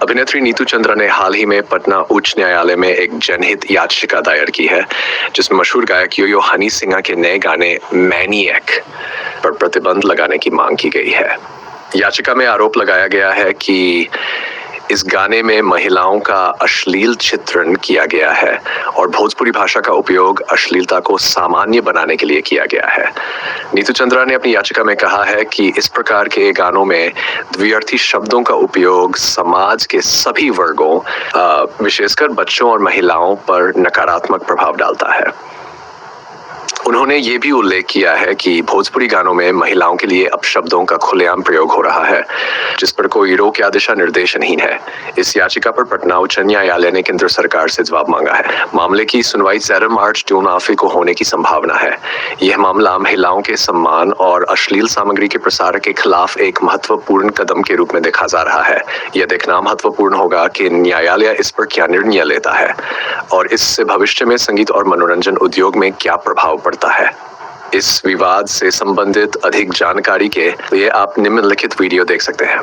अभिनेत्री नीतू चंद्रा ने हाल ही में पटना उच्च न्यायालय में एक जनहित याचिका दायर की है, जिसमें मशहूर गायक यो-यो हनी सिंह के नए गाने मैनिएक पर प्रतिबंध लगाने की मांग की गई है। याचिका में आरोप लगाया गया है कि इस गाने में महिलाओं का अश्लील चित्रण किया गया है और भोजपुरी भाषा का उपयोग अश्लीलता को सामान्य बनाने के लिए किया गया है। नीतू चंद्रा ने अपनी याचिका में कहा है कि इस प्रकार के गानों में द्व्यर्थी शब्दों का उपयोग समाज के सभी वर्गों, विशेषकर बच्चों और महिलाओं पर नकारात्मक प्रभाव डालता है। उन्होंने ये भी उल्लेख किया है कि भोजपुरी गानों में महिलाओं के लिए अपशब्दों का खुलेआम प्रयोग हो रहा है, जिस पर कोई रोक या दिशा निर्देश नहीं है। इस याचिका पर पटना उच्च न्यायालय ने केंद्र सरकार से जवाब मांगा है। मामले की सुनवाई 11 मार्च 2019 को होने की संभावना है। यह मामला महिलाओं के सम्मान और अश्लील सामग्री के प्रसार के खिलाफ एक महत्वपूर्ण कदम के रूप में देखा जा रहा है। यह देखना महत्वपूर्ण होगा कि न्यायालय इस पर क्या निर्णय लेता है और इससे भविष्य में संगीत और मनोरंजन उद्योग में क्या प्रभाव पड़ता है। इस विवाद से संबंधित अधिक जानकारी के लिए आप निम्नलिखित वीडियो देख सकते हैं।